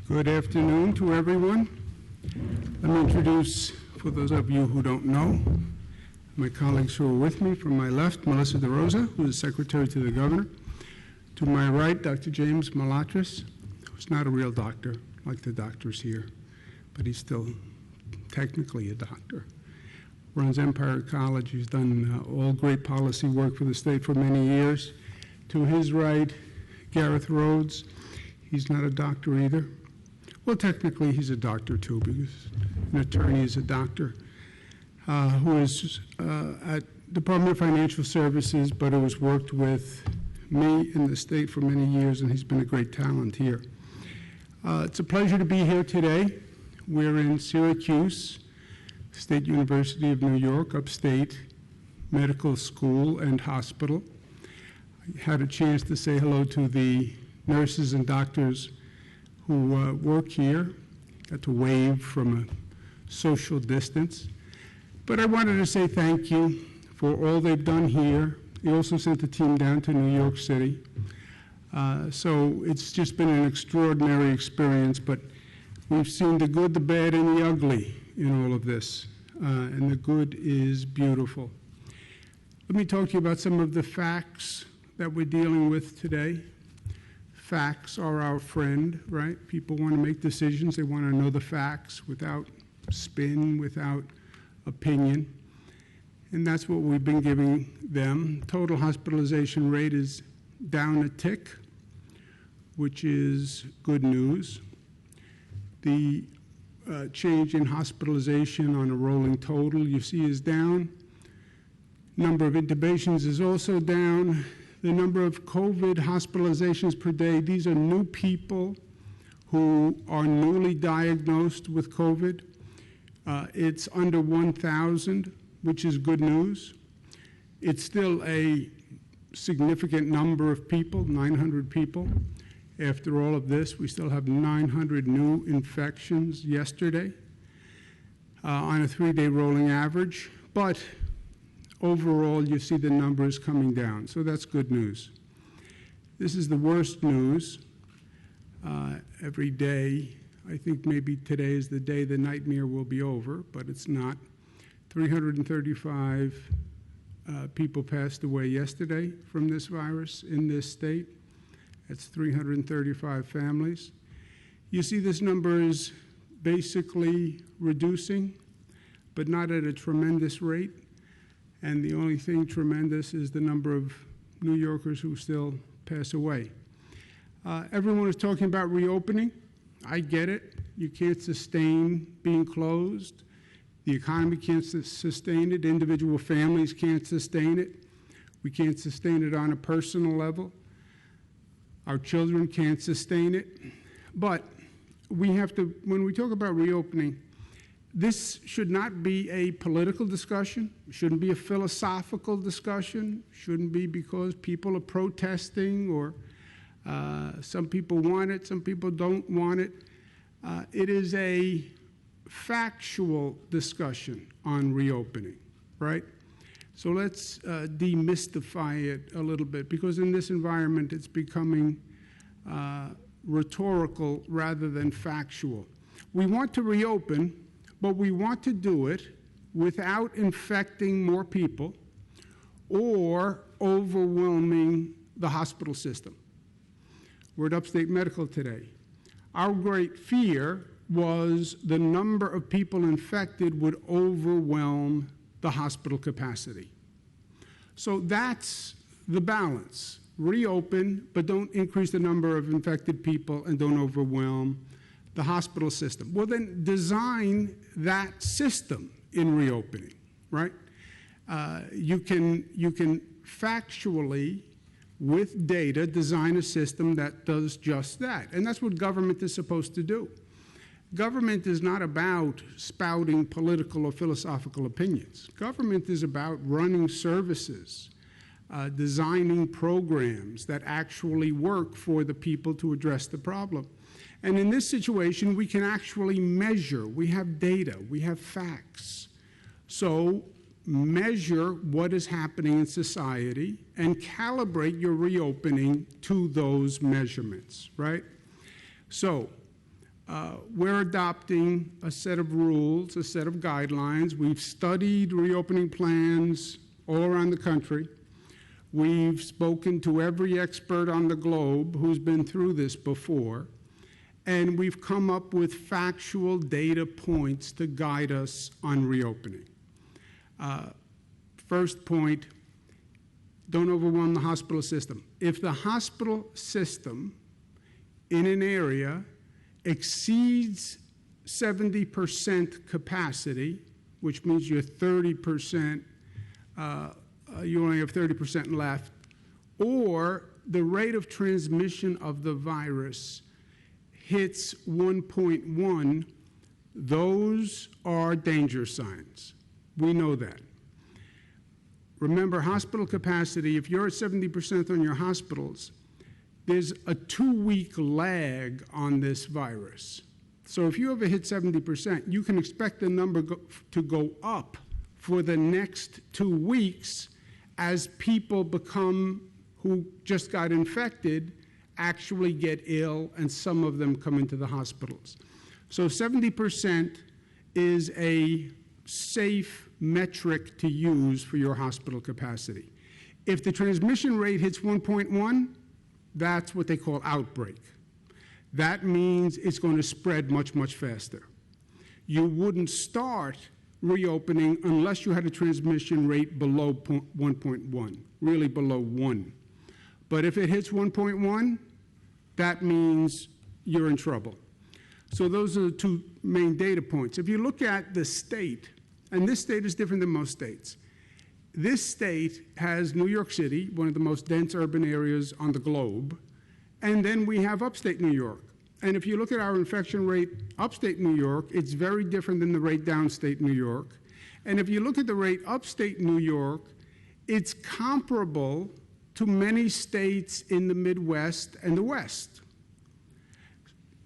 Good afternoon to everyone. Let me introduce, for those of you who don't know, my colleagues who are with me. From my left, Melissa DeRosa, who is Secretary to the Governor. To my right, Dr. James Malatras, who's not a real doctor, like the doctors here, but he's still technically a doctor. Runs Empire College. He's done all great policy work for the state for many years. To his right, Gareth Rhodes. He's not a doctor either. Well, technically, he's a doctor, too, because an attorney is a doctor, who is at Department of Financial Services, but who has worked with me in the state for many years, and he's been a great talent here. It's a pleasure to be here today. We're in Syracuse, State University of New York, upstate, medical school and hospital. I had a chance to say hello to the nurses and doctors who work here, got to wave from a social distance. But I wanted to say thank you for all they've done here. They also sent a team down to New York City. So it's just been an extraordinary experience, but we've seen the good, the bad, and the ugly in all of this, and the good is beautiful. Let me talk to you about some of the facts that we're dealing with today. Facts are our friend, right? People want to make decisions. They want to know the facts without spin, without opinion. And that's what we've been giving them. Total hospitalization rate is down a tick, which is good news. The change in hospitalization on a rolling total, you see, is down. Number of intubations is also down. The number of COVID hospitalizations per day, these are new people who are newly diagnosed with COVID. It's under 1,000, which is good news. It's still a significant number of people, 900 people. After all of this, we still have 900 new infections yesterday on a 3-day rolling average. But overall, you see the numbers coming down, so that's good news. This is the worst news. Every day, I think maybe today is the day the nightmare will be over, but it's not. 335 people passed away yesterday from this virus in this state. That's 335 families. You see this number is basically reducing, but not at a tremendous rate. And the only thing tremendous is the number of New Yorkers who still pass away. Everyone is talking about reopening. I get it. You can't sustain being closed. The economy can't sustain it. Individual families can't sustain it. We can't sustain it on a personal level. Our children can't sustain it. But we have to, when we talk about reopening, this should not be a political discussion. It shouldn't be a philosophical discussion. It shouldn't be because people are protesting or some people want it, some people don't want it. It is a factual discussion on reopening, right? So let's demystify it a little bit, because in this environment it's becoming rhetorical rather than factual. We want to reopen, but we want to do it without infecting more people or overwhelming the hospital system. We're at Upstate Medical today. Our great fear was the number of people infected would overwhelm the hospital capacity. So that's the balance. Reopen, but don't increase the number of infected people and don't overwhelm the hospital system. Well, then design that system in reopening, right? You can factually, with data, design a system that does just that. And that's what government is supposed to do. Government is not about spouting political or philosophical opinions. Government is about running services, designing programs that actually work for the people to address the problem. And in this situation, we can actually measure. We have data. We have facts. So measure what is happening in society and calibrate your reopening to those measurements, right? So We're adopting a set of rules, a set of guidelines. We've studied reopening plans all around the country. We've spoken to every expert on the globe who's been through this before, and we've come up with factual data points to guide us on reopening. First point, don't overwhelm the hospital system. If the hospital system in an area exceeds 70% capacity, which means you're 30%, you only have 30% left, or the rate of transmission of the virus hits 1.1, those are danger signs. We know that. Remember, hospital capacity, if you're at 70% on your hospitals, there's a 2-week lag on this virus. So if you ever hit 70%, you can expect the number to go up for the next 2 weeks as people who just got infected actually get ill, and some of them come into the hospitals. So 70% is a safe metric to use for your hospital capacity. If the transmission rate hits 1.1, that's what they call outbreak. That means it's going to spread much, much faster. You wouldn't start reopening unless you had a transmission rate below 1.1, really below 1. But if it hits 1.1, that means you're in trouble. So those are the two main data points. If you look at the state, and this state is different than most states. This state has New York City, one of the most dense urban areas on the globe, and then we have upstate New York. And if you look at our infection rate upstate New York, it's very different than the rate downstate New York. And if you look at the rate upstate New York, it's comparable to many states in the Midwest and the West.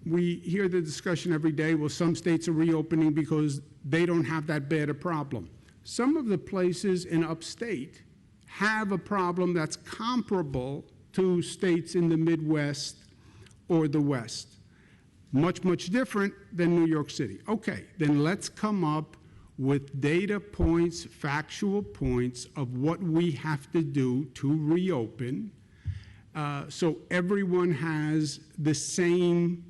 We hear the discussion every day, well, some states are reopening because they don't have that bad a problem. Some of the places in upstate have a problem that's comparable to states in the Midwest or the West. Much, much different than New York City. Okay, then let's come up with data points, factual points of what we have to do to reopen so everyone has the same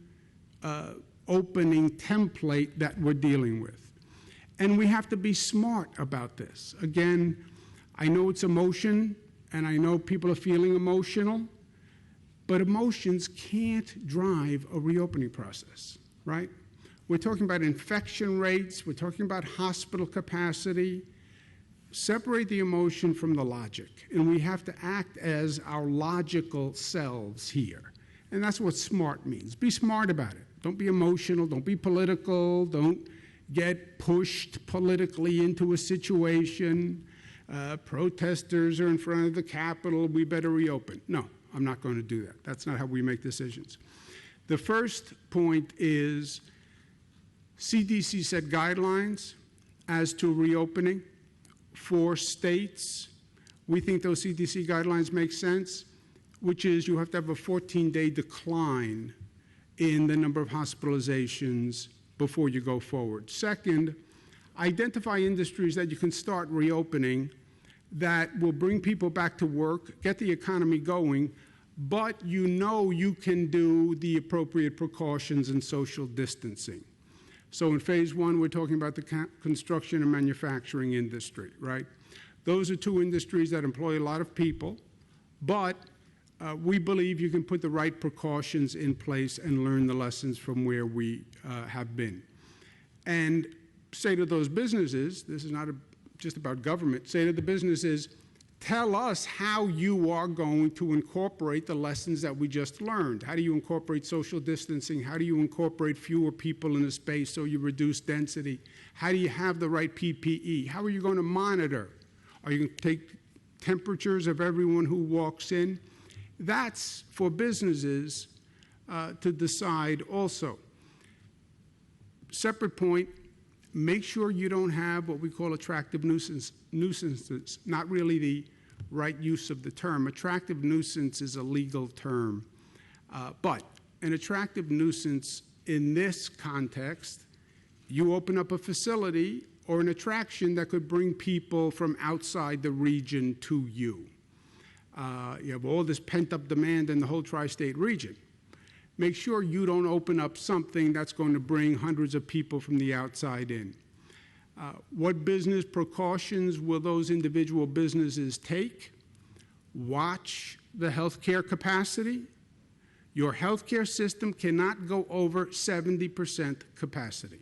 opening template that we're dealing with. And we have to be smart about this. Again, I know it's emotion, and I know people are feeling emotional, but emotions can't drive a reopening process, right? We're talking about infection rates, we're talking about hospital capacity. Separate the emotion from the logic, and we have to act as our logical selves here. And that's what smart means. Be smart about it. Don't be emotional, don't be political, don't get pushed politically into a situation. Protesters are in front of the Capitol, we better reopen. No, I'm not going to do that. That's not how we make decisions. The first point is CDC set guidelines as to reopening for states. We think those CDC guidelines make sense, which is you have to have a 14-day decline in the number of hospitalizations before you go forward. Second, identify industries that you can start reopening that will bring people back to work, get the economy going, but you know you can do the appropriate precautions and social distancing. So in phase one, we're talking about the construction and manufacturing industry, right? Those are two industries that employ a lot of people, but we believe you can put the right precautions in place and learn the lessons from where we have been. And say to those businesses, this is not just about government, say to the businesses, tell us how you are going to incorporate the lessons that we just learned. How do you incorporate social distancing? How do you incorporate fewer people in a space so you reduce density? How do you have the right PPE? How are you going to monitor? Are you going to take temperatures of everyone who walks in? That's for businesses to decide also. Separate point, make sure you don't have what we call attractive nuisances, not really the right use of the term. Attractive nuisance is a legal term, but an attractive nuisance in this context, you open up a facility or an attraction that could bring people from outside the region to you. You have all this pent-up demand in the whole tri-state region. Make sure you don't open up something that's going to bring hundreds of people from the outside in. What business precautions will those individual businesses take? Watch the healthcare capacity. Your healthcare system cannot go over 70% capacity.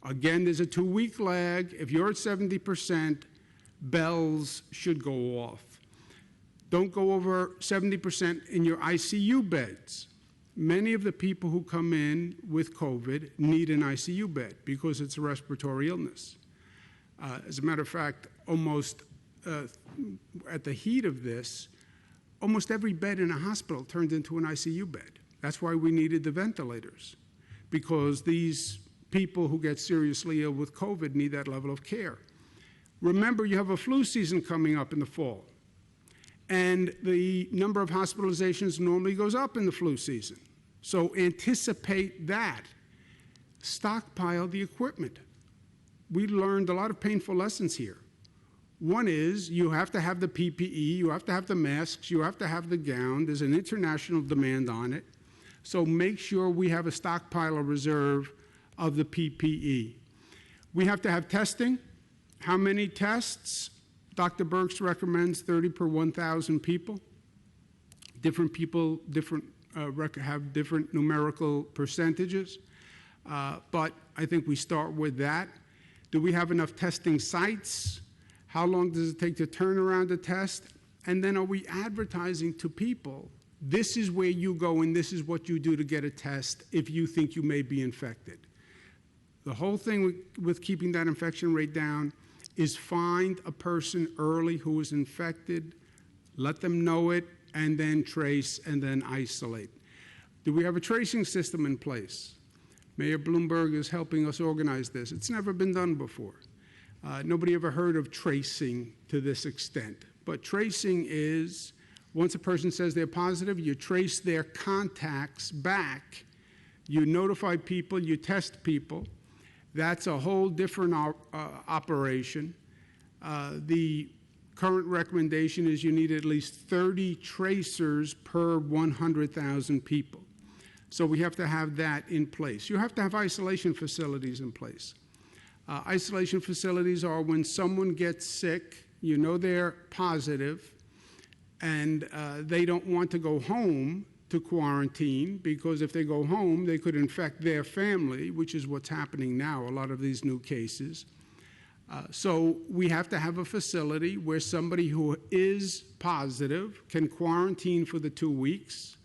Again, there's a 2-week lag. If you're at 70%, bells should go off. Don't go over 70% in your ICU beds. Many of the people who come in with COVID need an ICU bed because it's a respiratory illness. As a matter of fact, almost at the heat of this, almost every bed in a hospital turned into an ICU bed. That's why we needed the ventilators, because these people who get seriously ill with COVID need that level of care. Remember, you have a flu season coming up in the fall, and the number of hospitalizations normally goes up in the flu season. So anticipate that. Stockpile the equipment. We learned a lot of painful lessons here. One is you have to have the PPE, you have to have the masks, you have to have the gown. There's an international demand on it. So make sure we have a stockpile or reserve of the PPE. We have to have testing. How many tests? Dr. Birx recommends 30 per 1,000 people. Different people have different numerical percentages, but I think we start with that. Do we have enough testing sites? How long does it take to turn around a test? And then are we advertising to people, this is where you go and this is what you do to get a test if you think you may be infected? The whole thing with keeping that infection rate down is find a person early who is infected, let them know it, and then trace and then isolate. Do we have a tracing system in place? Mayor Bloomberg is helping us organize this. It's never been done before. Nobody ever heard of tracing to this extent. But tracing is, once a person says they're positive, you trace their contacts back, you notify people, you test people. That's a whole different operation. The current recommendation is you need at least 30 tracers per 100,000 people. So we have to have that in place. You have to have isolation facilities in place. Isolation facilities are when someone gets sick, you know they're positive, and they don't want to go home to quarantine, because if they go home, they could infect their family, which is what's happening now, a lot of these new cases. So we have to have a facility where somebody who is positive can quarantine for the 2 weeks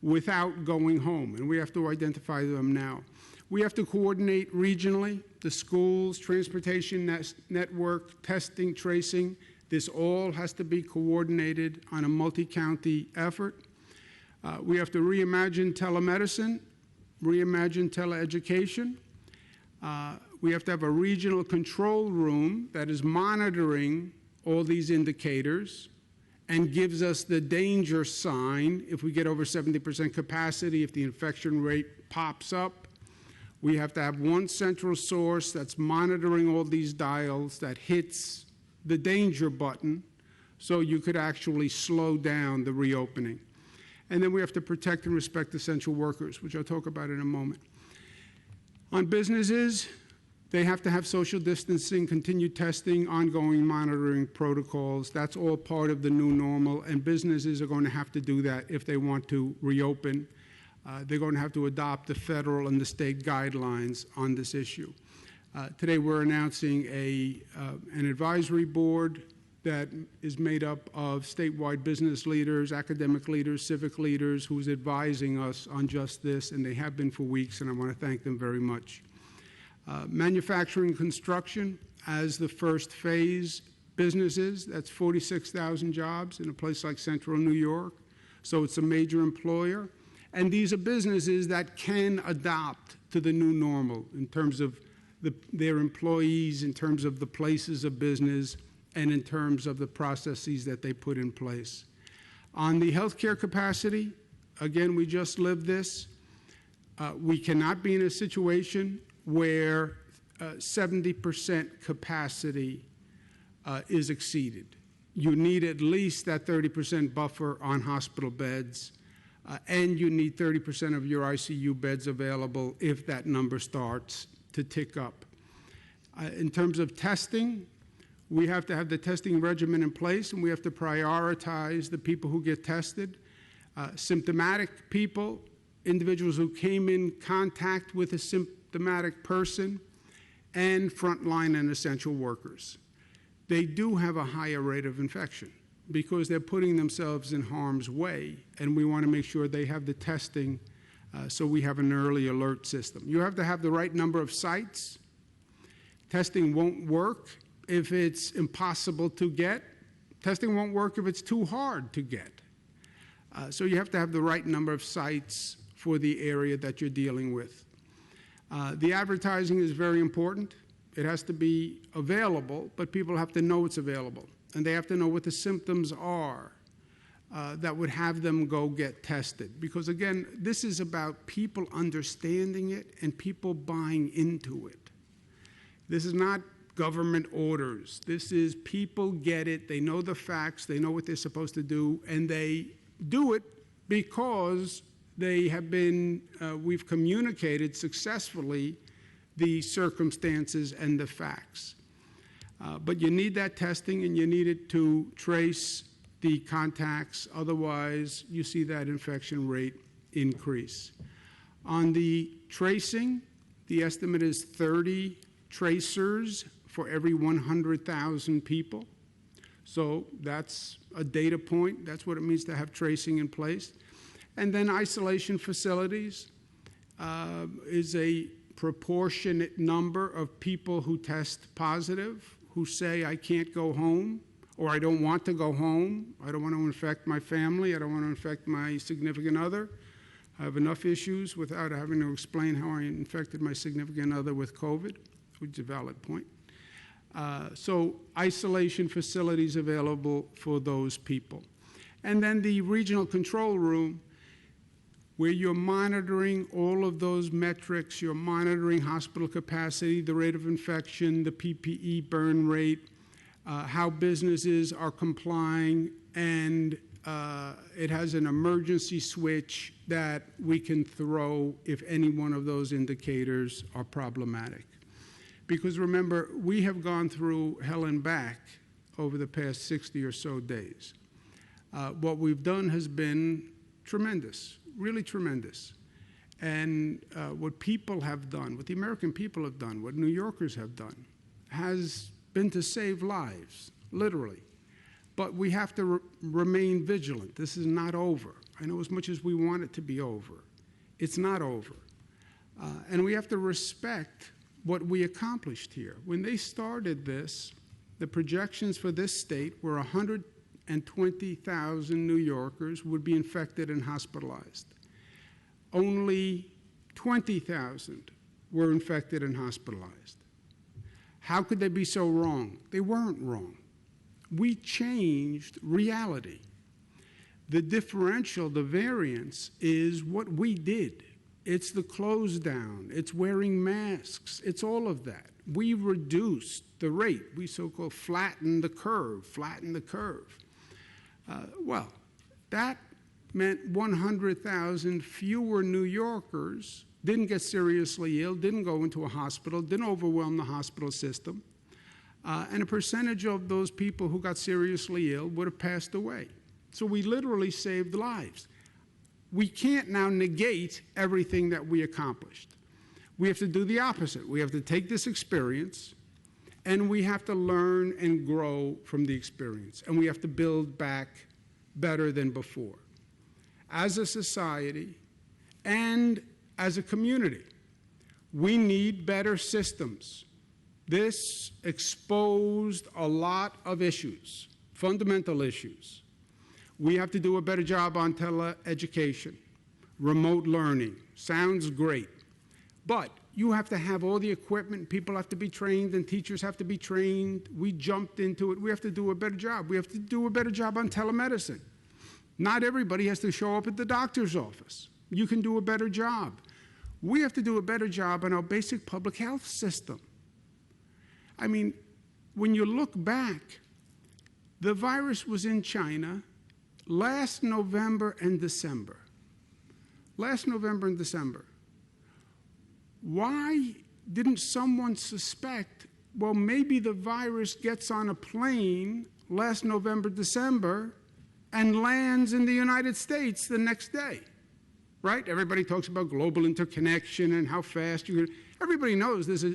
without going home, and we have to identify them now. We have to coordinate regionally, the schools, transportation network, testing, tracing. This all has to be coordinated on a multi-county effort. We have to reimagine telemedicine, reimagine teleeducation. We have to have a regional control room that is monitoring all these indicators and gives us the danger sign if we get over 70% capacity, if the infection rate pops up. We have to have one central source that's monitoring all these dials that hits the danger button so you could actually slow down the reopening. And then we have to protect and respect essential workers, which I'll talk about in a moment. On businesses, they have to have social distancing, continued testing, ongoing monitoring protocols. That's all part of the new normal, and businesses are going to have to do that if they want to reopen. They're going to have to adopt the federal and the state guidelines on this issue. Today we're announcing an advisory board that is made up of statewide business leaders, academic leaders, civic leaders, who's advising us on just this, and they have been for weeks, and I want to thank them very much. Manufacturing construction as the first phase. Businesses, that's 46,000 jobs in a place like central New York, so it's a major employer. And these are businesses that can adapt to the new normal in terms of their employees, in terms of the places of business, and in terms of the processes that they put in place. On the healthcare capacity, again, we just lived this. We cannot be in a situation where 70% capacity is exceeded. You need at least that 30% buffer on hospital beds, and you need 30% of your ICU beds available if that number starts to tick up. In terms of testing, we have to have the testing regimen in place, and we have to prioritize the people who get tested. Symptomatic people, individuals who came in contact with a symptomatic person, and frontline and essential workers. They do have a higher rate of infection because they're putting themselves in harm's way, and we want to make sure they have the testing so we have an early alert system. You have to have the right number of sites. Testing won't work if it's impossible to get. Testing won't work if it's too hard to get. So you have to have the right number of sites for the area that you're dealing with. The advertising is very important. It has to be available, but people have to know it's available. And they have to know what the symptoms are that would have them go get tested. Because again, this is about people understanding it and people buying into it. This is not government orders. This is people get it, they know the facts, they know what they're supposed to do, and they do it because they have been, we've communicated successfully the circumstances and the facts. But you need that testing, and you need it to trace the contacts. Otherwise, you see that infection rate increase. On the tracing, the estimate is 30 tracers for every 100,000 people. So that's a data point. That's what it means to have tracing in place. And then isolation facilities is a proportionate number of people who test positive, who say, I can't go home, or I don't want to go home. I don't want to infect my family. I don't want to infect my significant other. I have enough issues without having to explain how I infected my significant other with COVID, which is a valid point. So isolation facilities available for those people. And then the regional control room, where you're monitoring all of those metrics. You're monitoring hospital capacity, the rate of infection, the PPE burn rate, how businesses are complying, and it has an emergency switch that we can throw if any one of those indicators are problematic. Because remember, we have gone through hell and back over the past 60 or so days. What we've done has been tremendous, really tremendous. And what people have done, what the American people have done, what New Yorkers have done, has been to save lives, literally. But we have to remain vigilant. This is not over. I know as much as we want it to be over, it's not over. And we have to respect what we accomplished here. When they started this, the projections for this state were 120,000 New Yorkers would be infected and hospitalized. Only 20,000 were infected and hospitalized. How could they be so wrong? They weren't wrong. We changed reality. The differential, the variance, is what we did. It's the close down, it's wearing masks, it's all of that. We reduced the rate. We so-called flattened the curve, well, that meant 100,000 fewer New Yorkers didn't get seriously ill, didn't go into a hospital, didn't overwhelm the hospital system, and a percentage of those people who got seriously ill would have passed away. So we literally saved lives. We can't now negate everything that we accomplished. We have to do the opposite. We have to take this experience, and we have to learn and grow from the experience, and we have to build back better than before. As a society and as a community, we need better systems. This exposed a lot of issues, fundamental issues. We have to do a better job on teleeducation, remote learning. Sounds great. But you have to have all the equipment, people have to be trained, and teachers have to be trained. We jumped into it. We have to do a better job. We have to do a better job on telemedicine. Not everybody has to show up at the doctor's office. You can do a better job. We have to do a better job on our basic public health system. I mean, when you look back, the virus was in China last November and December. Last November and December. Why didn't someone suspect, well, maybe the virus gets on a plane last November, December, and lands in the United States the next day, right? Everybody talks about global interconnection and how fast you can. Everybody knows there's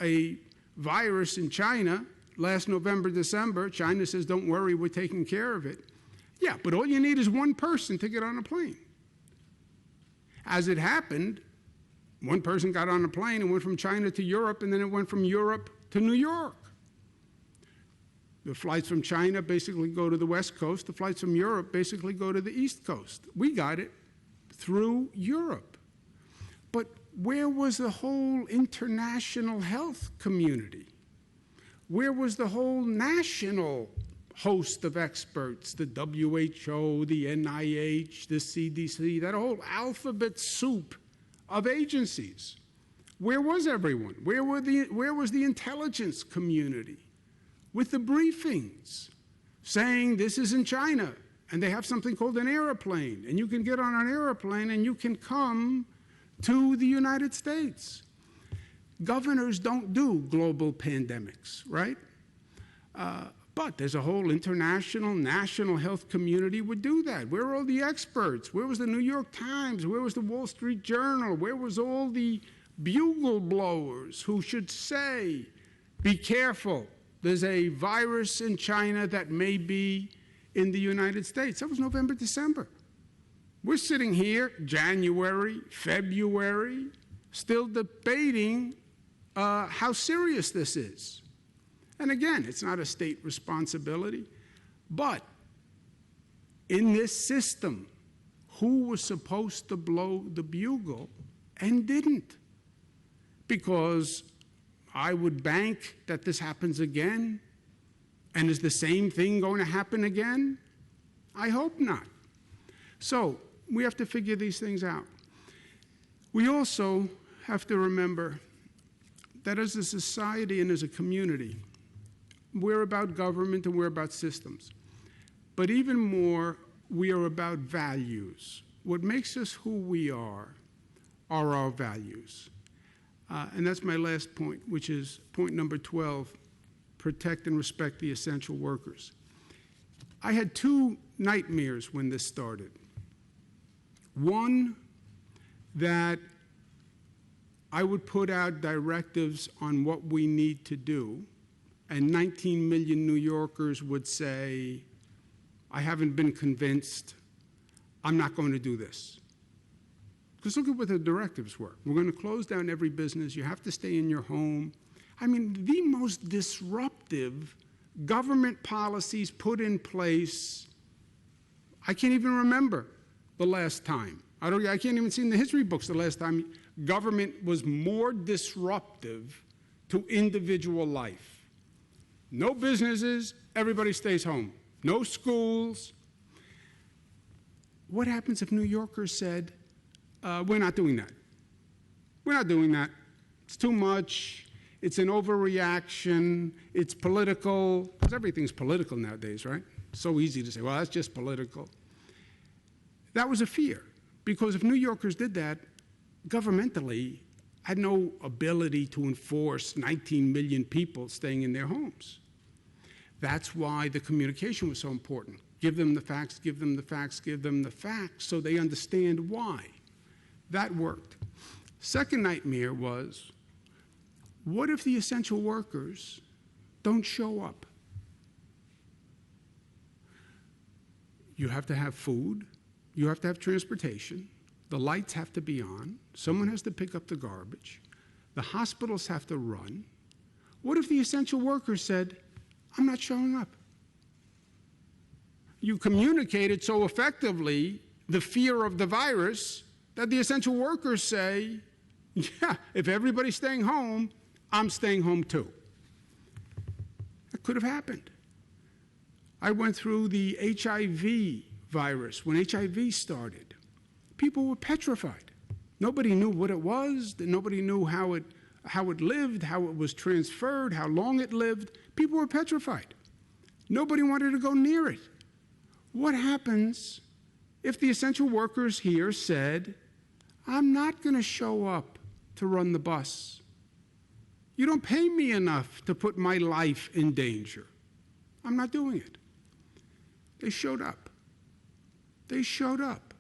a virus in China last November, December. China says, don't worry, we're taking care of it. Yeah, but all you need is one person to get on a plane. As it happened, one person got on a plane and went from China to Europe, and then it went from Europe to New York. The flights from China basically go to the West Coast. The flights from Europe basically go to the East Coast. We got it through Europe. But where was the whole international health community? Where was the whole national host of experts, the WHO, the NIH, the CDC, that whole alphabet soup of agencies? Where was everyone? Where was the intelligence community with the briefings saying this is in China and they have something called an airplane and you can get on an airplane and you can come to the United States? Governors don't do global pandemics, right? But there's a whole international, national health community would do that. Where are all the experts? Where was the New York Times? Where was the Wall Street Journal? Where was all the bugle blowers who should say, be careful, there's a virus in China that may be in the United States? That was November, December. We're sitting here, January, February, still debating how serious this is. And again, it's not a state responsibility, but in this system, who was supposed to blow the bugle and didn't? Because I would bank that this happens again, and is the same thing going to happen again? I hope not. So we have to figure these things out. We also have to remember that as a society and as a community, we're about government and we're about systems. But even more, we are about values. What makes us who we are our values. And that's my last point, which is point number 12, protect and respect the essential workers. I had two nightmares when this started. One, that I would put out directives on what we need to do, and 19 million New Yorkers would say, I haven't been convinced, I'm not going to do this. Because look at what the directives were. We're going to close down every business, you have to stay in your home. I mean, the most disruptive government policies put in place, I can't even remember the last time. I can't even see in the history books the last time government was more disruptive to individual life. No businesses, everybody stays home. No schools. What happens if New Yorkers said, we're not doing that? We're not doing that. It's too much. It's an overreaction. It's political. Because everything's political nowadays, right? So easy to say, well, that's just political. That was a fear. Because if New Yorkers did that, governmentally, had no ability to enforce 19 million people staying in their homes. That's why the communication was so important. Give them the facts, give them the facts, give them the facts, so they understand why. That worked. Second nightmare was, what if the essential workers don't show up? You have to have food, you have to have transportation, the lights have to be on, someone has to pick up the garbage, the hospitals have to run. What if the essential workers said, I'm not showing up? You communicated so effectively the fear of the virus that the essential workers say, yeah, if everybody's staying home, I'm staying home too. That could have happened. I went through the HIV virus. When HIV started, people were petrified. Nobody knew what it was. Nobody knew how it lived, how it was transferred, how long it lived. People were petrified. Nobody wanted to go near it. What happens if the essential workers here said, I'm not going to show up to run the bus. You don't pay me enough to put my life in danger. I'm not doing it. They showed up. They showed up.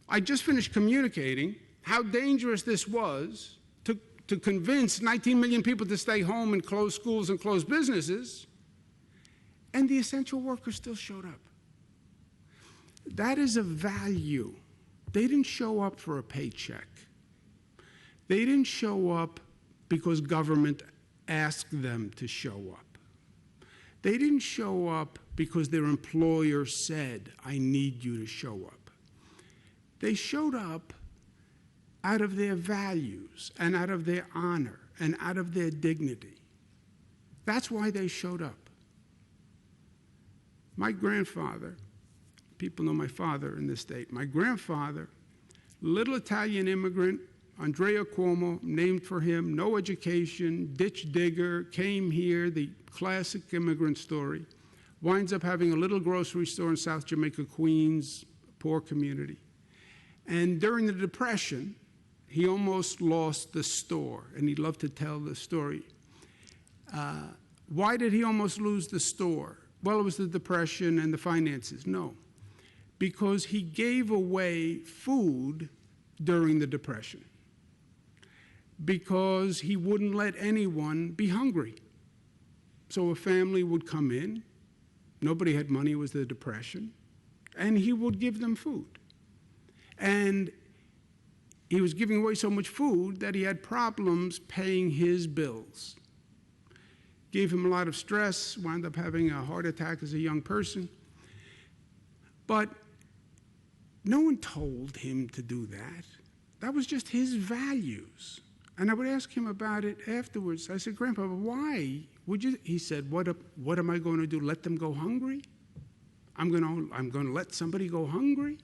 I just finished communicating how dangerous this was to convince 19 million people to stay home and close schools and close businesses, and the essential workers still showed up. That is a value. They didn't show up for a paycheck. They didn't show up because government asked them to show up. They didn't show up because their employer said, I need you to show up. They showed up out of their values and out of their honor and out of their dignity. That's why they showed up. My grandfather, people know my father in this state, my grandfather, little Italian immigrant, Governor Cuomo, named for him, no education, ditch digger, came here, the classic immigrant story, winds up having a little grocery store in South Jamaica, Queens, poor community. And during the Depression, he almost lost the store, and he loved to tell the story. Why did he almost lose the store? Well, it was the Depression and the finances. No, because he gave away food during the Depression, because he wouldn't let anyone be hungry. So a family would come in, nobody had money, it was the Depression, and he would give them food. And he was giving away so much food that he had problems paying his bills. Gave him a lot of stress, wound up having a heart attack as a young person. But no one told him to do that. That was just his values. And I would ask him about it afterwards. I said, Grandpa, why would you? He said, what am I going to do, let them go hungry? I'm going to let somebody go hungry?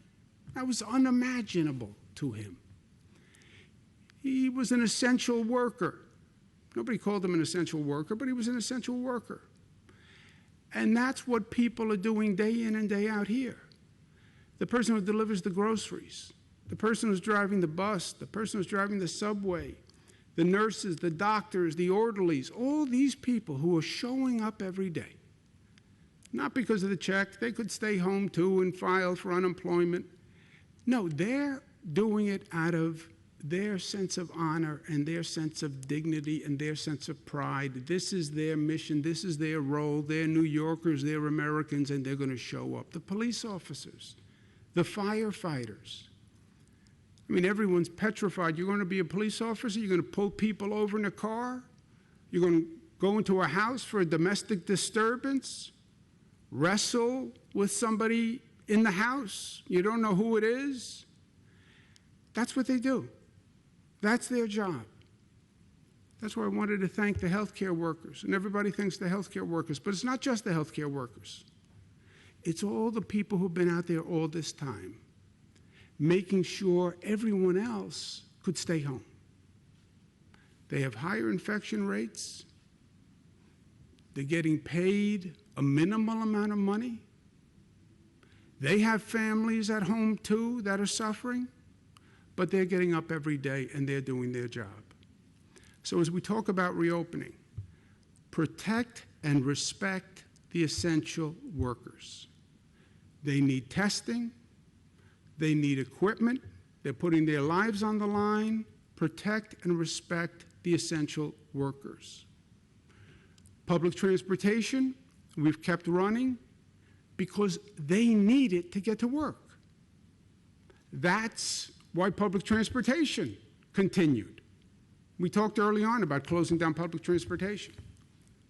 That was unimaginable to him. He was an essential worker. Nobody called him an essential worker, but he was an essential worker. And that's what people are doing day in and day out here. The person who delivers the groceries, the person who's driving the bus, the person who's driving the subway, the nurses, the doctors, the orderlies, all these people who are showing up every day. Not because of the check. They could stay home too and file for unemployment. No, they're doing it out of their sense of honor and their sense of dignity and their sense of pride. This is their mission. This is their role. They're New Yorkers. They're Americans, and they're going to show up. The police officers, the firefighters. I mean, everyone's petrified. You're going to be a police officer? You're going to pull people over in a car? You're going to go into a house for a domestic disturbance? Wrestle with somebody in the house? You don't know who it is? That's what they do. That's their job. That's why I wanted to thank the healthcare workers. And everybody thanks the healthcare workers. But it's not just the healthcare workers. It's all the people who've been out there all this time, making sure everyone else could stay home. They have higher infection rates. They're getting paid a minimal amount of money. They have families at home, too, that are suffering. But they're getting up every day, and they're doing their job. So as we talk about reopening, protect and respect the essential workers. They need testing. They need equipment. They're putting their lives on the line. Protect and respect the essential workers. Public transportation, we've kept running because they need it to get to work. That's why public transportation continued. We talked early on about closing down public transportation.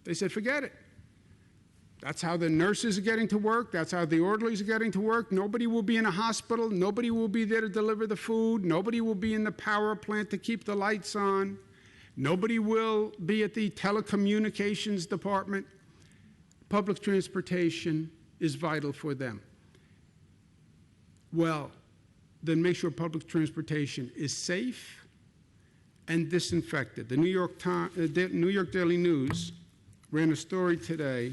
They said, forget it. That's how the nurses are getting to work. That's how the orderlies are getting to work. Nobody will be in a hospital. Nobody will be there to deliver the food. Nobody will be in the power plant to keep the lights on. Nobody will be at the telecommunications department. Public transportation is vital for them. Well, then make sure public transportation is safe and disinfected. The New York Daily News ran a story today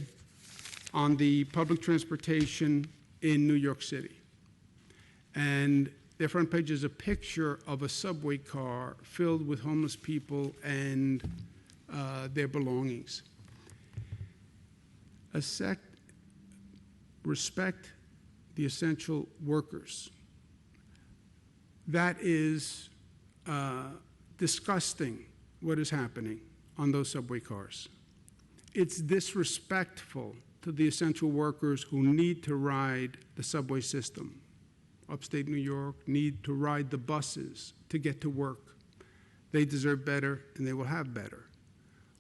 on the public transportation in New York City. And their front page is a picture of a subway car filled with homeless people and their belongings. Respect the essential workers. That is disgusting, what is happening on those subway cars. It's disrespectful to the essential workers who need to ride the subway system. Upstate New York need to ride the buses to get to work. They deserve better, and they will have better.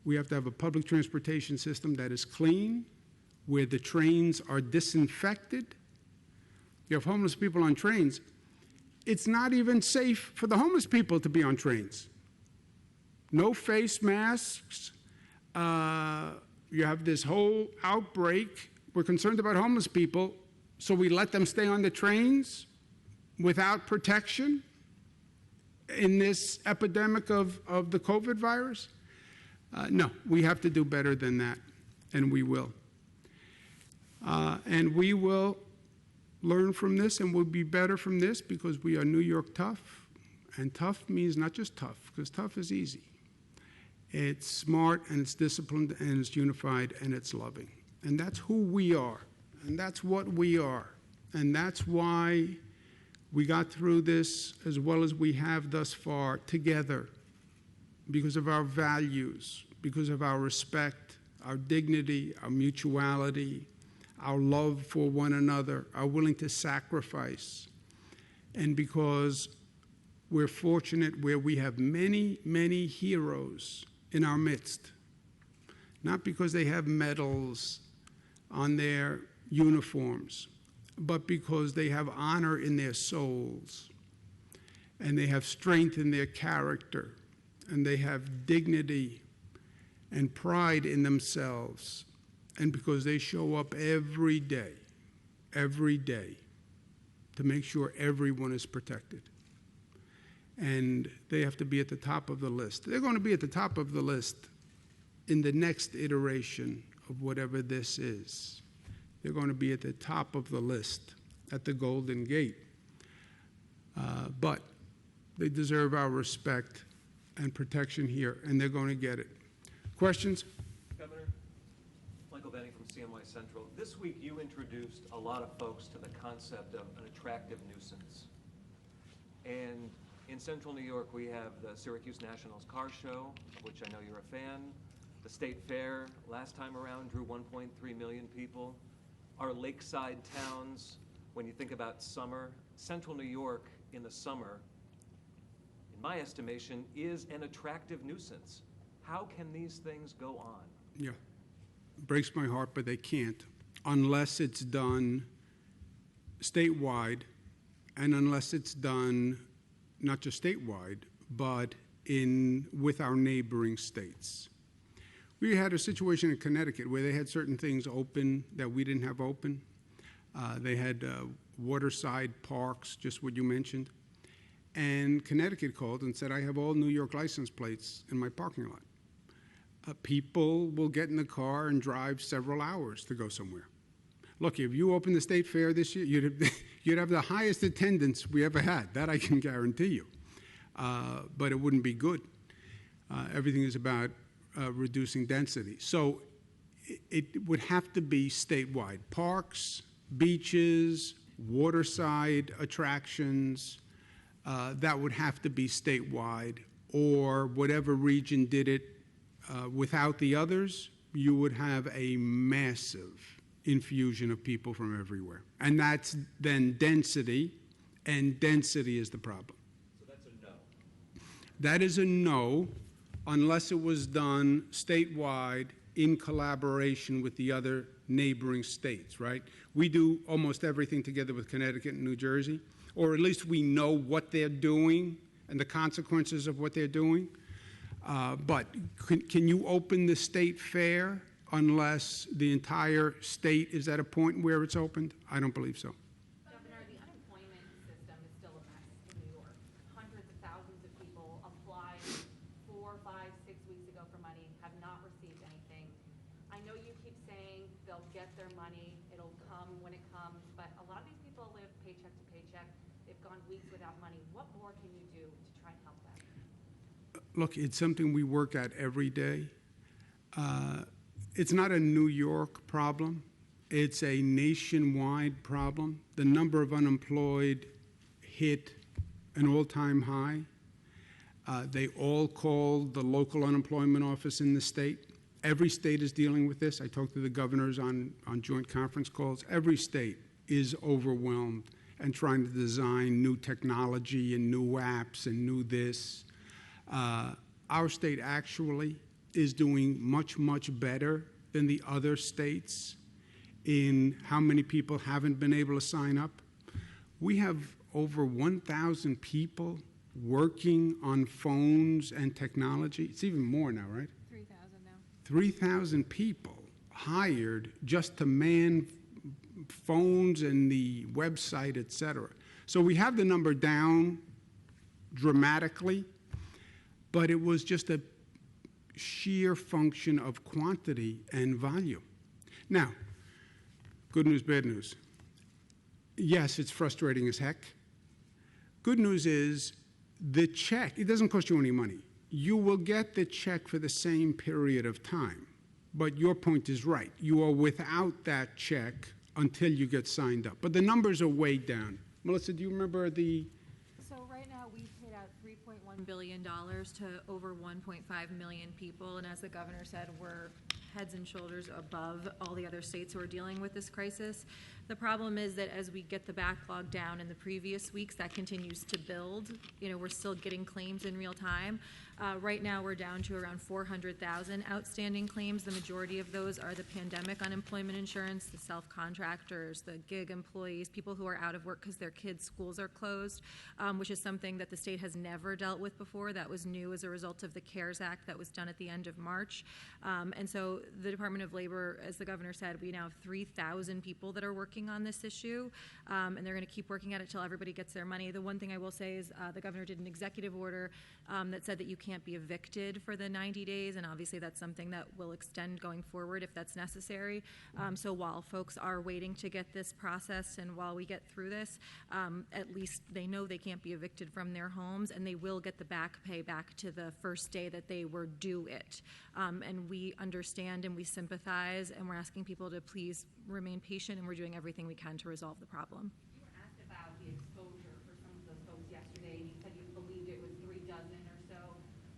We have to have a public transportation system that is clean, where the trains are disinfected. You have homeless people on trains. It's not even safe for the homeless people to be on trains. No face masks. You have this whole outbreak. We're concerned about homeless people, so we let them stay on the trains without protection in this epidemic of the COVID virus? No, we have to do better than that, and we will. And we will learn from this, and we'll be better from this, because we are New York tough. And tough means not just tough, because tough is easy. It's smart, and it's disciplined, and it's unified, and it's loving. And that's who we are, and that's what we are. And that's why we got through this as well as we have thus far together, because of our values, because of our respect, our dignity, our mutuality, our love for one another, our willing to sacrifice, and because we're fortunate where we have many, many heroes in our midst, not because they have medals on their uniforms, but because they have honor in their souls, and they have strength in their character, and they have dignity and pride in themselves, and because they show up every day, to make sure everyone is protected. And they have to be at the top of the list. They're going to be at the top of the list in the next iteration of whatever this is. They're going to be at the top of the list at the Golden Gate. But they deserve our respect and protection here, and they're going to get it. Questions? Governor, Michael Benning from CNY Central. This week you introduced a lot of folks to the concept of an attractive nuisance. And in Central New York, we have the Syracuse Nationals Car Show, of which I know you're a fan. The State Fair last time around drew 1.3 million people. Our lakeside towns, when you think about summer, Central New York in the summer, in my estimation, is an attractive nuisance. How can these things go on? Yeah, it breaks my heart, but they can't, unless it's done statewide, and unless it's done not just statewide, but with our neighboring states. We had a situation in Connecticut where they had certain things open that we didn't have open. They had waterside parks, just what you mentioned. And Connecticut called and said, I have all New York license plates in my parking lot. People will get in the car and drive several hours to go somewhere. Look, if you opened the State Fair this year, you'd have the highest attendance we ever had. That I can guarantee you. But it wouldn't be good. Everything is about reducing density. So it would have to be statewide. Parks, beaches, waterside attractions, that would have to be statewide, or whatever region did it without the others, you would have a massive infusion of people from everywhere. And that's then density, and density is the problem. So that's a no. That is a no, unless it was done statewide in collaboration with the other neighboring states, right? We do almost everything together with Connecticut and New Jersey, or at least we know what they're doing and the consequences of what they're doing. But can you open the state fair unless the entire state is at a point where it's opened? I don't believe so. Governor, the unemployment system is still a mess they'll get their money, it'll come when it comes, but a lot of these people live paycheck to paycheck. They've gone weeks without money. What more can you do to try and help them? Look, it's something we work at every day. It's not a New York problem. It's a nationwide problem. The number of unemployed hit an all-time high. They all called the local unemployment office in the state. Every state is dealing with this. I talked to the governors on joint conference calls. Every state is overwhelmed and trying to design new technology and new apps and new this. Our state actually is doing much, much better than the other states in how many people haven't been able to sign up. We have over 1,000 people working on phones and technology. It's even more now, right? 3,000 now. 3,000 people hired just to man phones and the website, et cetera. So we have the number down dramatically, but it was just a sheer function of quantity and volume. Now, good news, bad news. Yes, it's frustrating as heck. Good news is the check, it doesn't cost you any money. You will get the check for the same period of time. But your point is right. You are without that check until you get signed up. But the numbers are way down. Melissa, do you remember the... So right now, we've paid out $3.1 billion to over 1.5 million people, and as the governor said, we're heads and shoulders above all the other states who are dealing with this crisis. The problem is that as we get the backlog down in the previous weeks, that continues to build. You know, we're still getting claims in real time. Right now, we're down to around 400,000 outstanding claims. The majority of those are the pandemic unemployment insurance, the self-contractors, the gig employees, people who are out of work because their kids' schools are closed, which is something that the state has never dealt with before. That was new as a result of the CARES Act that was done at the end of March. And so the Department of Labor, as the governor said, we now have 3,000 people that are working on this issue, and they're going to keep working at it till everybody gets their money. The one thing I will say is the governor did an executive order that said that you can't be evicted for the 90 days, and obviously that's something that will extend going forward if that's necessary. So while folks are waiting to get this processed and while we get through this, at least they know they can't be evicted from their homes, and they will get the back pay back to the first day that they were due it. And we understand and we sympathize, and we're asking people to please remain patient, and we're doing everything we can to resolve the problem. You were asked about the exposure for some of those folks yesterday, and you said you believed it was 3 dozen or so.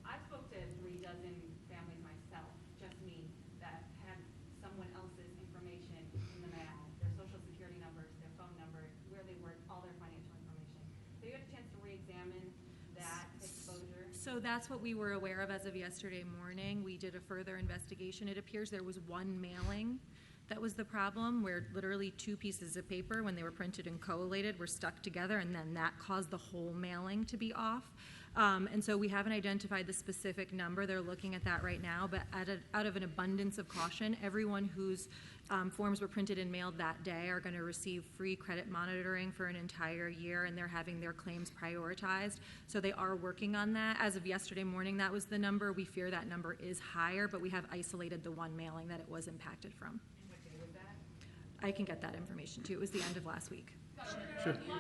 I spoke to 3 dozen families myself, just me, that had someone else's information in the mail, their social security numbers, their phone number, where they worked, all their financial information. So you had a chance to re-examine that exposure? So that's what we were aware of as of yesterday morning. We did a further investigation. It appears there was one mailing that was the problem, where literally 2 pieces of paper, when they were printed and collated, were stuck together, and then that caused the whole mailing to be off. And so we haven't identified the specific number. They're looking at that right now, but out of an abundance of caution, everyone whose forms were printed and mailed that day are going to receive free credit monitoring for an entire year, and they're having their claims prioritized. So they are working on that. As of yesterday morning, that was the number. We fear that number is higher, but we have isolated the one mailing that it was impacted from. And what day was that? I can get that information too. It was the end of last week. Sure. Today,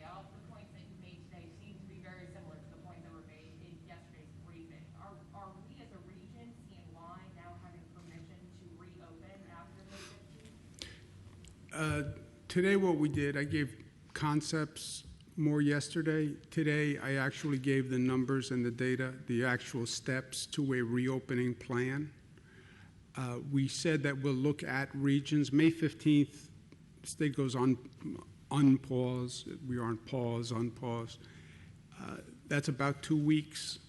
all the points that you made today seem to be very similar to the points that were made in yesterday's briefing. Are we as a region seeing why now having permission to reopen after May 15th? Today what we did, I gave concepts more yesterday. Today I actually gave the numbers and the data, the actual steps to a reopening plan. We said that we'll look at regions. May 15th, state goes on unpause. We are on pause, unpause. That's about 2 weeks.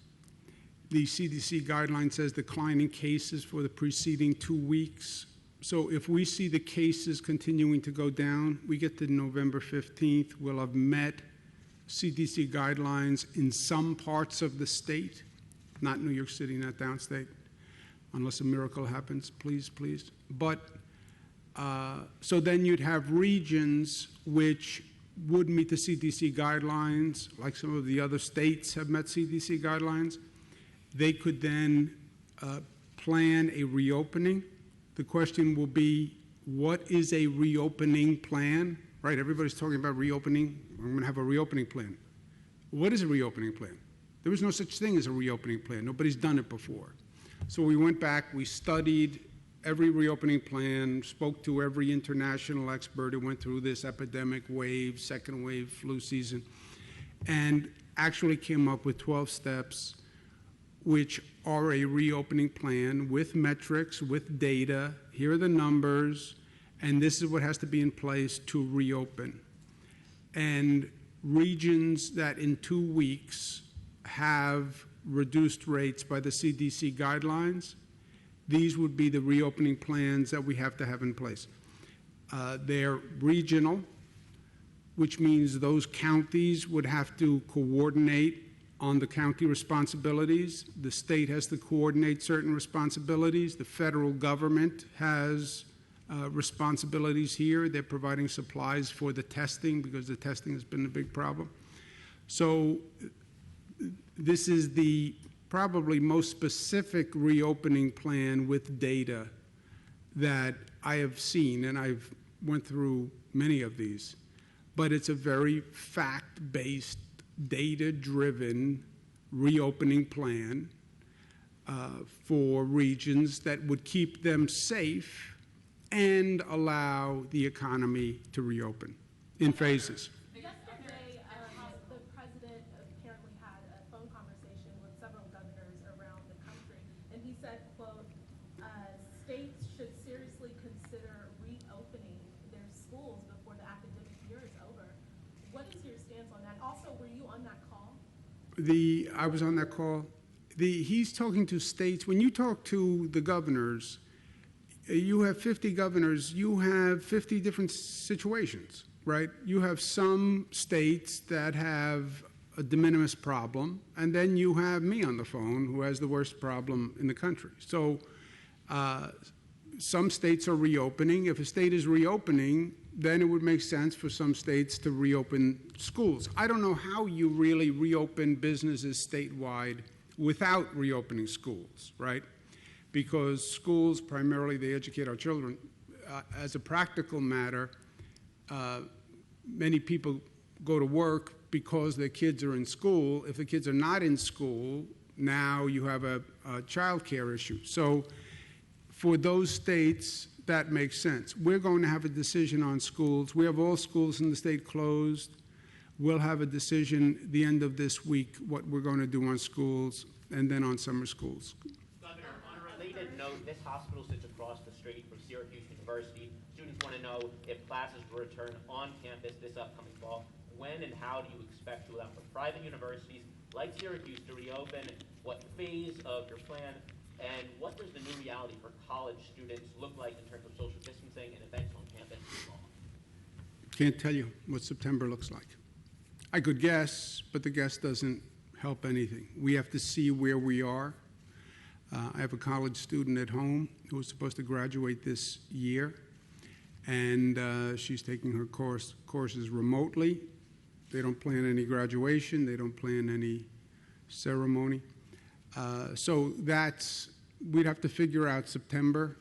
The CDC guideline says declining cases for the preceding 2 weeks. So if we see the cases continuing to go down, we get to November 15th, we'll have met CDC guidelines in some parts of the state, not New York City, not downstate, unless a miracle happens, please, please. But so then you'd have regions which would meet the CDC guidelines, like some of the other states have met CDC guidelines. They could then plan a reopening The question will be, what is a reopening plan? Right, everybody's talking about reopening. I'm going to have a reopening plan. What is a reopening plan? There was no such thing as a reopening plan. Nobody's done it before. So we went back, we studied every reopening plan, spoke to every international expert who went through this epidemic wave, second wave, flu season, and actually came up with 12 steps which are a reopening plan with metrics, with data. Here are the numbers, and this is what has to be in place to reopen. And regions that in 2 weeks have reduced rates by the CDC guidelines, these would be the reopening plans that we have to have in place. They're regional, which means those counties would have to coordinate on the county responsibilities. The state has to coordinate certain responsibilities. The federal government has responsibilities here. They're providing supplies for the testing because the testing has been a big problem. So this is the probably most specific reopening plan with data that I have seen, and I've went through many of these, but it's a very fact-based, data-driven reopening plan for regions that would keep them safe and allow the economy to reopen in phases. Yesterday, the president apparently had a phone conversation with several governors around the country, and he said, quote, states should seriously consider reopening their schools before the academic year is over. What is your stance on that? Also, were you on that call? I was on that call. He's talking to states. When you talk to the governors, you have 50 governors, you have 50 different situations, right? You have some states that have a de minimis problem, and then you have me on the phone who has the worst problem in the country. So some states are reopening. If a state is reopening, then it would make sense for some states to reopen schools. I don't know how you really reopen businesses statewide without reopening schools, right? Because schools, primarily, they educate our children. As a practical matter, many people go to work because their kids are in school. If the kids are not in school, now you have a child care issue. So for those states, that makes sense. We're going to have a decision on schools. We have all schools in the state closed. We'll have a decision the end of this week what we're going to do on schools and then on summer schools. Governor, on a related note, this hospital sits across the street from Syracuse University. Students want to know if classes will return on campus this upcoming fall. When and how do you expect to allow for private universities like Syracuse to reopen? What phase of your plan? And what does the new reality for college students look like in terms of social distancing and events on campus this fall? Can't tell you what September looks like. I could guess, but the guess doesn't help anything. We have to see where we are. I have a college student at home who was supposed to graduate this year, and she's taking her courses remotely. They don't plan any graduation. They don't plan any ceremony. So we'd have to figure out September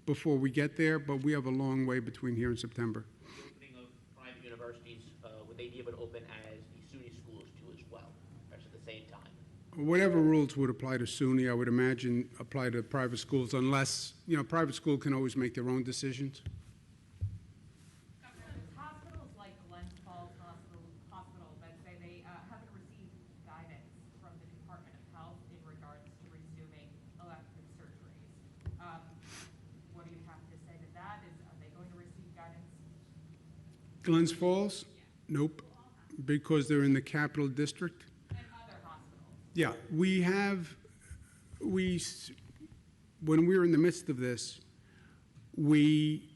before we get there, but we have a long way between here and September. The opening of private universities, would they be able to open as the SUNY schools too as well, or at the same time? Whatever rules would apply to SUNY, I would imagine apply to private schools, unless, private school can always make their own decisions. Hospitals like Glens Falls Hospital that say they haven't received guidance from the Department of Health in regards to resuming elective surgeries. What do you have to say to that? Are they going to receive guidance? Glens Falls? Nope, because they're in the Capital District. And other hospitals? Yeah, when we were in the midst of this, we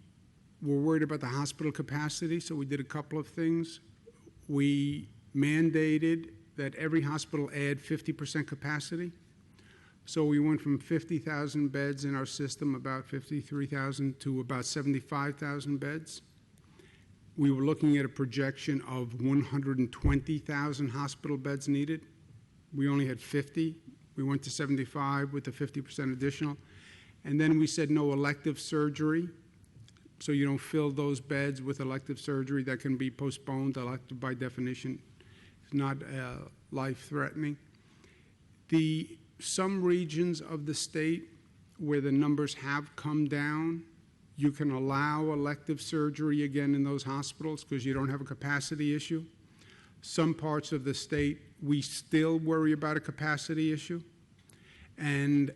were worried about the hospital capacity, so we did a couple of things. We mandated that every hospital add 50% capacity. So we went from 50,000 beds in our system, about 53,000, to about 75,000 beds. We were looking at a projection of 120,000 hospital beds needed. We only had 50. We went to 75 with the 50% additional. And then we said no elective surgery, so you don't fill those beds with elective surgery that can be postponed. Elective, by definition, is not life-threatening. Some regions of the state where the numbers have come down, you can allow elective surgery again in those hospitals because you don't have a capacity issue. Some parts of the state, we still worry about a capacity issue. And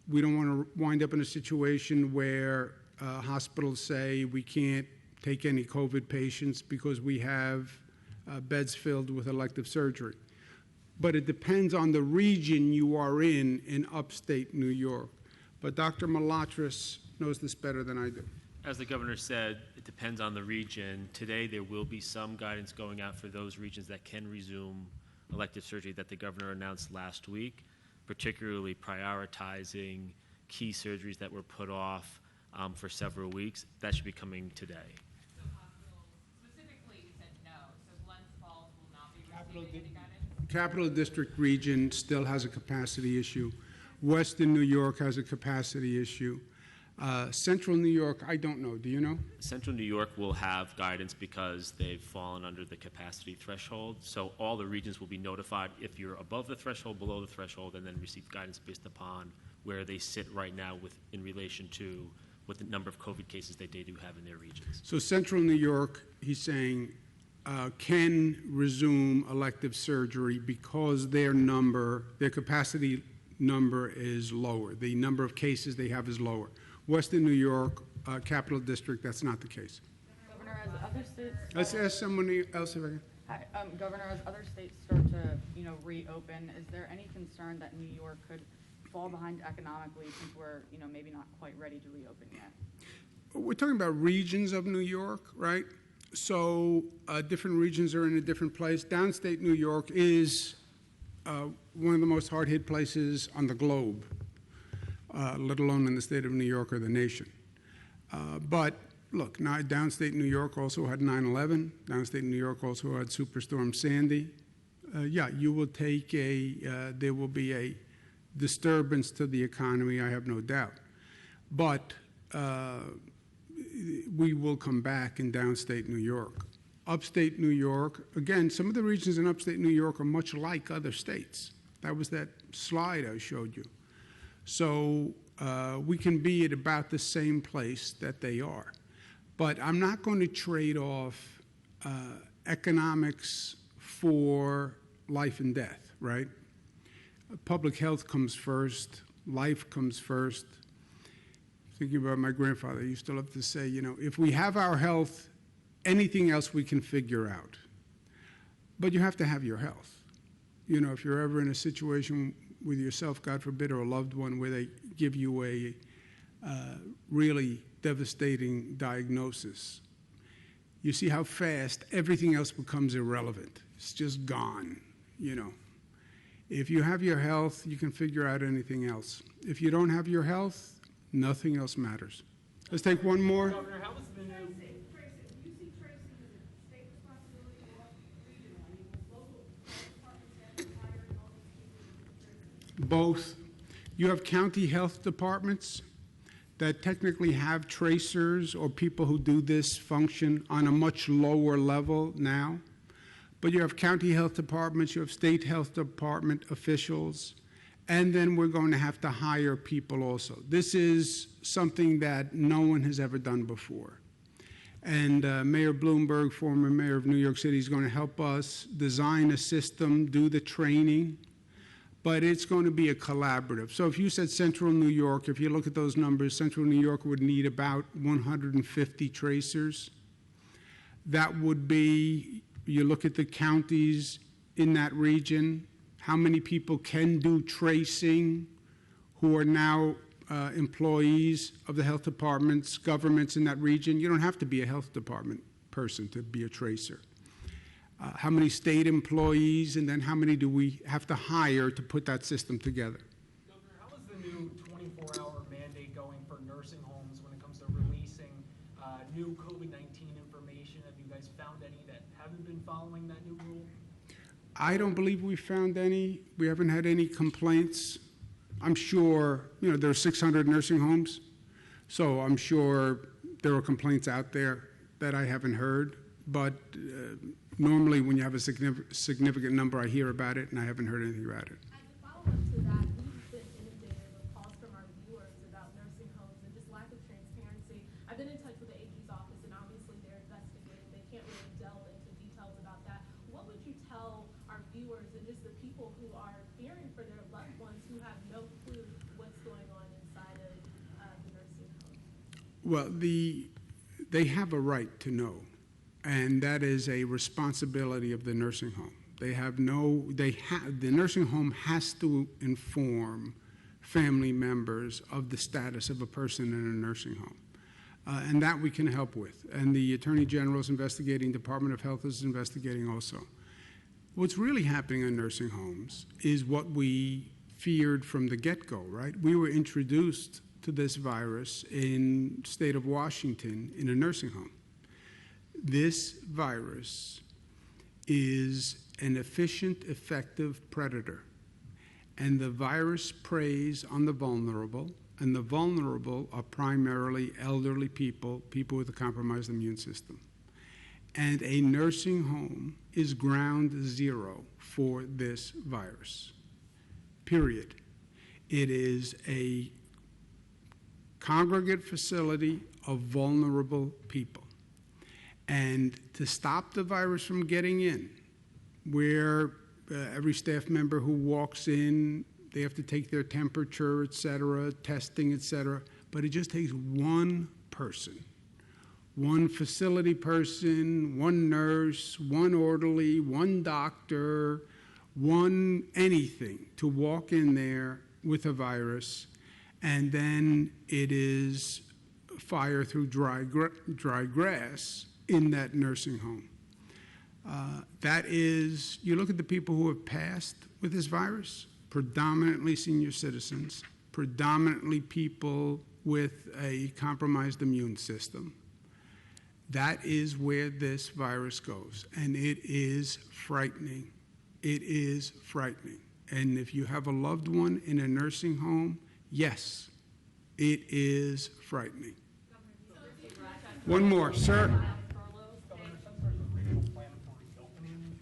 we don't want to wind up in a situation where hospitals say we can't take any COVID patients because we have beds filled with elective surgery. But it depends on the region you are in upstate New York. But Dr. Malatras knows this better than I do. As the governor said, it depends on the region. Today, there will be some guidance going out for those regions that can resume elective surgery that the governor announced last week, particularly prioritizing key surgeries that were put off for several weeks. That should be coming today. So hospitals, specifically, you said no, so Glens Falls will not be receiving any guidance? Capital District region still has a capacity issue. Western New York has a capacity issue. Central New York, I don't know. Do you know? Central New York will have guidance because they've fallen under the capacity threshold. So all the regions will be notified if you're above the threshold, below the threshold, and then receive guidance based upon where they sit right now in relation to what the number of COVID cases that they do have in their regions. So Central New York, he's saying, can resume elective surgery because their capacity number is lower. The number of cases they have is lower. Western New York, Capital District, that's not the case. Governor, as other states. Let's ask someone else if I can. Hi, Governor, as other states start to, reopen, is there any concern that New York could fall behind economically since we're, maybe not quite ready to reopen yet? We're talking about regions of New York, right? So different regions are in a different place. Downstate New York is one of the most hard-hit places on the globe, let alone in the state of New York or the nation. But look, now downstate New York also had 9/11. Downstate New York also had Superstorm Sandy. You will take there will be a disturbance to the economy, I have no doubt. But we will come back in downstate New York. Upstate New York, again, some of the regions in upstate New York are much like other states. That was that slide I showed you. So we can be at about the same place that they are. But I'm not going to trade off economics for life and death, right? Public health comes first, life comes first. Thinking about my grandfather, he used to love to say, if we have our health, anything else we can figure out. But you have to have your health. If you're ever in a situation with yourself, God forbid, or a loved one where they give you a really devastating diagnosis, you see how fast everything else becomes irrelevant. It's just gone, If you have your health, you can figure out anything else. If you don't have your health, nothing else matters. Let's take one more. Governor, how was the new... You see tracing as a state responsibility or regional? I mean, local departments have hired all these people. Both. You have county health departments that technically have tracers or people who do this function on a much lower level now. But you have county health departments, you have state health department officials, and then we're going to have to hire people also. This is something that no one has ever done before. And Mayor Bloomberg, former mayor of New York City, is going to help us design a system, do the training, but it's going to be a collaborative. So if you said Central New York, if you look at those numbers, Central New York would need about 150 tracers. That would be, you look at the counties in that region, how many people can do tracing who are now employees of the health departments, governments in that region. You don't have to be a health department person to be a tracer. How many state employees, and then how many do we have to hire to put that system together? Governor, how is the new 24-hour mandate going for nursing homes when it comes to releasing new COVID-19 information? Have you guys found any that haven't been following that new rule? I don't believe we found any. We haven't had any complaints I'm sure, there are 600 nursing homes, so I'm sure there are complaints out there that I haven't heard, but normally when you have a significant number, I hear about it, and I haven't heard anything about it. As a follow-up to that, we've been inundated with calls from our viewers about nursing homes and just lack of transparency. I've been in touch with the AG's office, and obviously they're investigating. They can't really delve into details about that. What would you tell our viewers and just the people who are fearing for their loved ones who have no clue what's going on inside of the nursing home? Well, they have a right to know, and that is a responsibility of the nursing home. The nursing home has to inform family members of the status of a person in a nursing home. And that we can help with. And the Attorney General is investigating, Department of Health is investigating also. What's really happening in nursing homes is what we feared from the get-go, right? We were introduced to this virus in state of Washington in a nursing home. This virus is an efficient, effective predator, and the virus preys on the vulnerable, and the vulnerable are primarily elderly people, people with a compromised immune system. And a nursing home is ground zero for this virus, period. It is a congregate facility of vulnerable people. And to stop the virus from getting in, where every staff member who walks in, they have to take their temperature, et cetera, testing, et cetera, but it just takes one person, one facility person, one nurse, one orderly, one doctor, one anything to walk in there with a virus, and then it is fire through dry grass in that nursing home. That is, you look at the people who have passed with this virus, predominantly senior citizens, predominantly people with a compromised immune system. That is where this virus goes, and it is frightening. It is frightening. And if you have a loved one in a nursing home, yes, it is frightening. One more, sir. Governor, since there's a regional plan for reopening,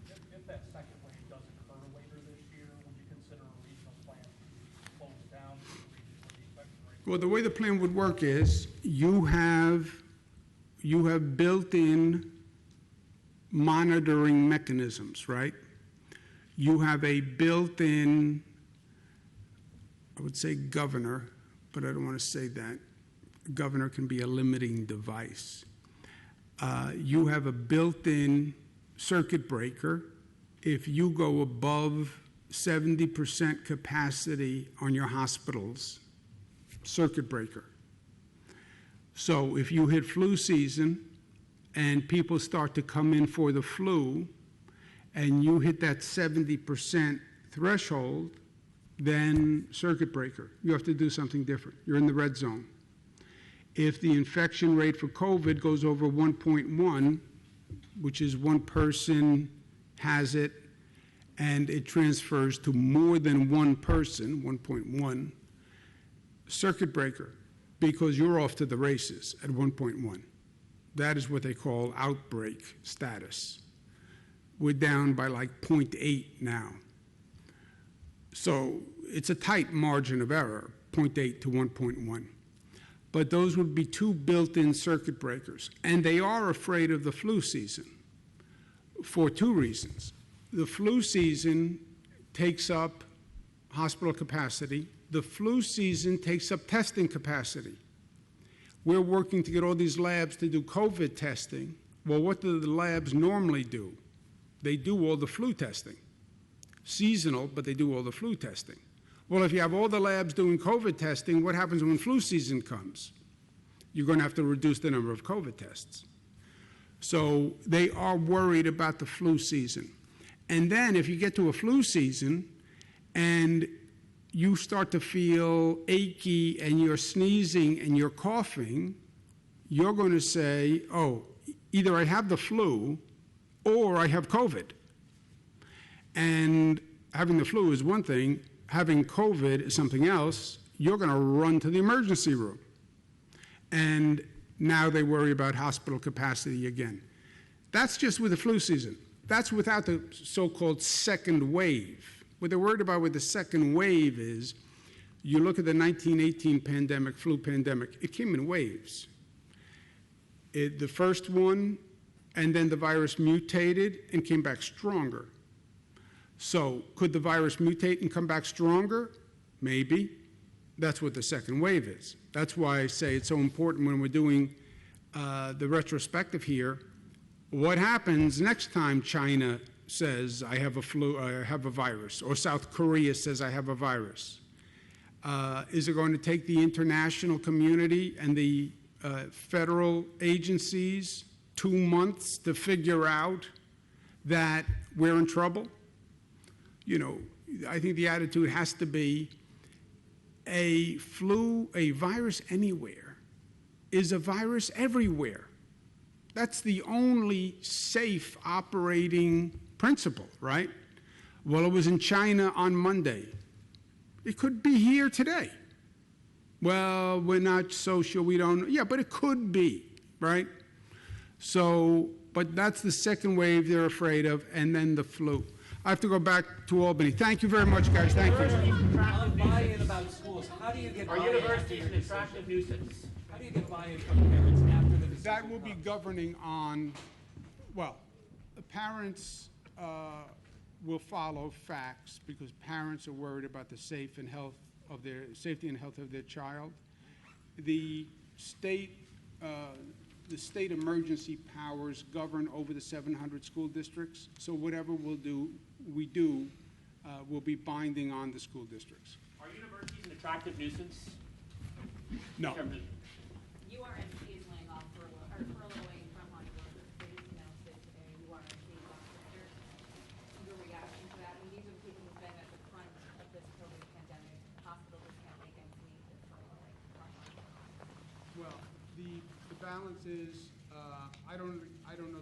if that second wave does occur later this year, would you consider a regional plan to close down the region where the infection rate? Well, the way the plan would work is you have built-in monitoring mechanisms, right? You have a built-in, I would say governor, but I don't want to say that. Governor can be a limiting device. You have a built-in circuit breaker. If you go above 70% capacity on your hospitals, circuit breaker. So if you hit flu season and people start to come in for the flu and you hit that 70% threshold, then circuit breaker. You have to do something different. You're in the red zone. If the infection rate for COVID goes over 1.1, which is one person has it, and it transfers to more than one person, 1.1, circuit breaker, because you're off to the races at 1.1. That is what they call outbreak status. We're down by like 0.8 now. So it's a tight margin of error, 0.8 to 1.1. But those would be two built-in circuit breakers. And they are afraid of the flu season for two reasons. The flu season takes up hospital capacity. The flu season takes up testing capacity. We're working to get all these labs to do COVID testing. Well, what do the labs normally do? They do all the flu testing. Seasonal, but they do all the flu testing. Well, if you have all the labs doing COVID testing, what happens when flu season comes? You're going to have to reduce the number of COVID tests. So they are worried about the flu season. And then if you get to a flu season and you start to feel achy and you're sneezing and you're coughing, you're going to say, oh, either I have the flu or I have COVID. And having the flu is one thing. having COVID is something else, you're going to run to the emergency room. And now they worry about hospital capacity again. That's just with the flu season. That's without the so-called second wave. What they're worried about with the second wave is, you look at the 1918 pandemic, flu pandemic, it came in waves. The first one, and then the virus mutated and came back stronger. So could the virus mutate and come back stronger? Maybe. That's what the second wave is. That's why I say it's so important when we're doing the retrospective here. What happens next time China says, I have a flu, I have a virus, or South Korea says, I have a virus? Is it going to take the international community and the federal agencies 2 months to figure out that we're in trouble? You know, I think the attitude has to be a virus anywhere is a virus everywhere. That's the only safe operating principle, right? Well, it was in China on Monday. It could be here today. Well, we're not so sure, we don't know. Yeah, but it could be, right? So, but that's the second wave they're afraid of, and then the flu. I have to go back to Albany. Thank you very much, guys. Thank you. Buy-in about schools. How do you get Our buy-in? university is an attractive nuisance. How do you get buy-in from parents after the decision That will be comes? governing on, well, the parents will follow facts because parents are worried about the safety and health of their child. The state emergency powers govern over the 700 school districts. So whatever we do will be binding on the school districts. Are universities an attractive nuisance? No. URMC is laying off furloughing frontline workers. They just announced it today. URMC doctors. Your reaction to that? I mean, these are the people who've been at the front of this COVID pandemic. Hospitals can't make ends meet. They're furloughing frontline workers. Well, the balance is, I don't know